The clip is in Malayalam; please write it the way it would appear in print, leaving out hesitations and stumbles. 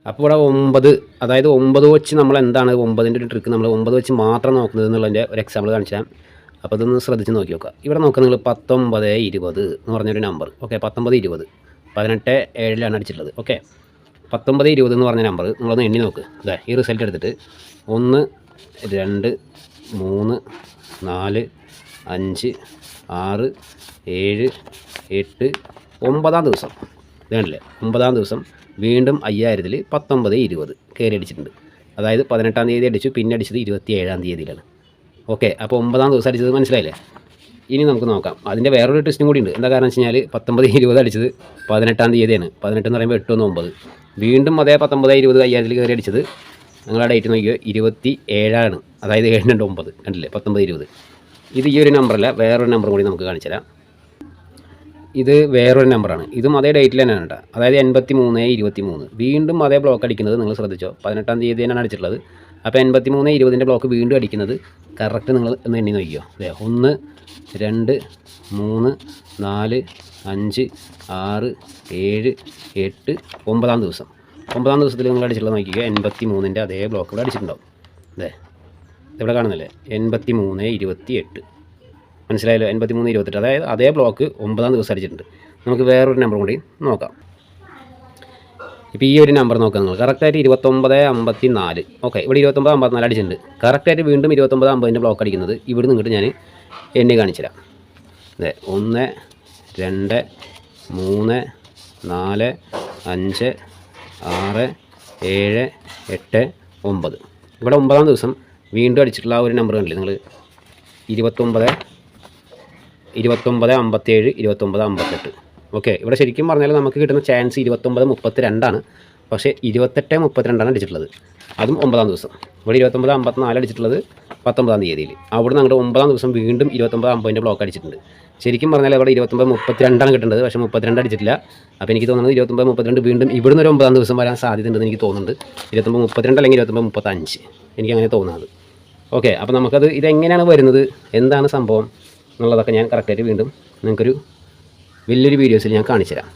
അപ്പോൾ ഇവിടെ 9, അതായത് 9 വെച്ച് നമ്മൾ എന്താണ് 9ൻ്റെ ഒരു ട്രിക്ക് നമ്മൾ 9 വെച്ച് മാത്രം നോക്കുന്നത് എന്നുള്ളതിൻ്റെ ഒരു എക്സാമ്പിൾ കാണിച്ചു തരാം. അപ്പോൾ ഇതൊന്ന് ശ്രദ്ധിച്ച് നോക്കി നോക്കുക. ഇവിടെ നോക്കുക നിങ്ങൾ 19, 20 എന്ന് പറഞ്ഞൊരു നമ്പർ. ഓക്കെ, 19, 20, 18, 7 അടിച്ചിട്ടുള്ളത്. ഓക്കെ, 19, 20 എന്ന് പറഞ്ഞ നമ്പർ നിങ്ങളൊന്ന് എണ്ണി നോക്ക്. അതെ, ഈ റിസൾട്ട് എടുത്തിട്ട് 1, 2, 3, 4, 5, 6, 7, 8, 9-ാം ദിവസം. ഇതാണല്ലേ 9-ാം ദിവസം വീണ്ടും 5000-ൽ 19, 20 കയറി അടിച്ചിട്ടുണ്ട്. അതായത് 18-ാം തീയതി അടിച്ചു, പിന്നെ അടിച്ചത് 27-ാം തീയതിയിലാണ്. ഓക്കെ, അപ്പോൾ 9-ാം ദിവസം അടിച്ചത് മനസ്സിലായില്ലേ? ഇനി നമുക്ക് നോക്കാം. അതിൻ്റെ വേറൊരു ടെസ്റ്റും കൂടി ഉണ്ട്. എന്താ കാരണം വെച്ച് കഴിഞ്ഞാൽ 19, 20 അടിച്ചത് 18-ാം തീയതിയാണ്. 18 എന്ന് പറയുമ്പോൾ 8, 1, 9. വീണ്ടും അതേ 19, 20 5000-ൽ കയറി അടിച്ചത് നിങ്ങളുടെ ഡേറ്റ് നോക്കിയോ 27-ആണ്. അതായത് 7, 2, 9 കണ്ടില്ലേ 19, 20. ഇത് ഈ ഒരു നമ്പറല്ല, വേറൊരു നമ്പറും കൂടി നമുക്ക് കാണിച്ചു തരാം. ഇത് വേറൊരു നമ്പറാണ്. ഇതും അതേ ഡേറ്റിൽ തന്നെയാണ് കേട്ടോ. അതായത് 83, 23. വീണ്ടും അതേ ബ്ലോക്ക് അടിക്കുന്നത് നിങ്ങൾ ശ്രദ്ധിച്ചോ. 18-ാം തീയതി തന്നെയാണ് അടിച്ചിട്ടുള്ളത്. അപ്പോൾ 83, 20ൻ്റെ ബ്ലോക്ക് വീണ്ടും അടിക്കുന്നത് കറക്റ്റ് നിങ്ങൾ ഒന്ന് എണ്ണി നോക്കിയോ. അതെ, 1, 2, 3, 4, 5, 6, 7, 8, 9-ാം ദിവസം. 9-ാം ദിവസത്തിൽ നിങ്ങൾ അടിച്ചിട്ടുള്ളത് നോക്കിക്കുക. 83ൻ്റെ അതേ ബ്ലോക്ക് ഇവിടെ അടിച്ചിട്ടുണ്ടാവും. അതെ, ഇവിടെ കാണുന്നില്ലേ 83, 28. മനസ്സിലായല്ലോ? 83, 28. അതായത് അതേ ബ്ലോക്ക് 9-ാം ദിവസം അടിച്ചിട്ടുണ്ട്. നമുക്ക് വേറൊരു നമ്പർ കൂടി നോക്കാം. ഇപ്പോൾ ഈ ഒരു നമ്പർ നോക്കാം നിങ്ങൾ. കറക്റ്റായിട്ട് 29, 54. ഓക്കെ, ഇവിടെ 29, 54 അടിച്ചിട്ടുണ്ട്. കറക്റ്റായിട്ട് വീണ്ടും 29, 50ൻ്റെ ബ്ലോക്ക് അടിക്കുന്നത് ഇവിടെ നിന്നിട്ട് ഞാൻ എണ്ണി കാണിച്ചു തരാം. അതെ, 1, 2, 3, 4, 5, 6, 7, 8, 9. ഇവിടെ 9-ാം ദിവസം വീണ്ടും അടിച്ചിട്ടുള്ള ആ ഒരു നമ്പർ കണ്ടില്ലേ നിങ്ങൾ 29, 57, 29, 58. ഓക്കെ, ഇവിടെ ശരിക്കും പറഞ്ഞാൽ നമുക്ക് കിട്ടുന്ന ചാൻസ് 29, 32ആണ്. പക്ഷേ 28, 32 അടിച്ചിട്ടുള്ളത്. അതും 9-ാം ദിവസം. ഇവിടെ 29, 54 അടിച്ചിട്ടുള്ളത് 19-ാം തീയതിയിൽ. അവിടെ നിന്ന് അങ്ങോട്ട് 9-ാം ദിവസം വീണ്ടും 29, 50ൻ്റെ ബ്ലോക്ക് അടിച്ചിട്ടുണ്ട്. ശരിക്കും പറഞ്ഞാൽ അവിടെ 29, 32 കിട്ടേണ്ടത്. പക്ഷേ 32 അടിച്ചിട്ടില്ല. അപ്പോൾ എനിക്ക് തോന്നുന്നത് 29, 32 വീണ്ടും ഇവിടുന്ന് ഒരു 9-ാം ദിവസം വരാൻ സാധ്യതയുണ്ടെന്ന് എനിക്ക് തോന്നുന്നുണ്ട്. 29, 32 അല്ലെങ്കിൽ 29, 35 എനിക്കങ്ങനെ തോന്നുന്നത്. ഓക്കെ, അപ്പോൾ നമുക്കത് ഇതെങ്ങനെയാണ് വരുന്നത്, എന്താണ് സംഭവം എന്നുള്ളതൊക്കെ ഞാൻ കറക്റ്റായിട്ട് വീണ്ടും നിങ്ങൾക്കൊരു വലിയൊരു വീഡിയോസിൽ ഞാൻ കാണിച്ചു തരാം.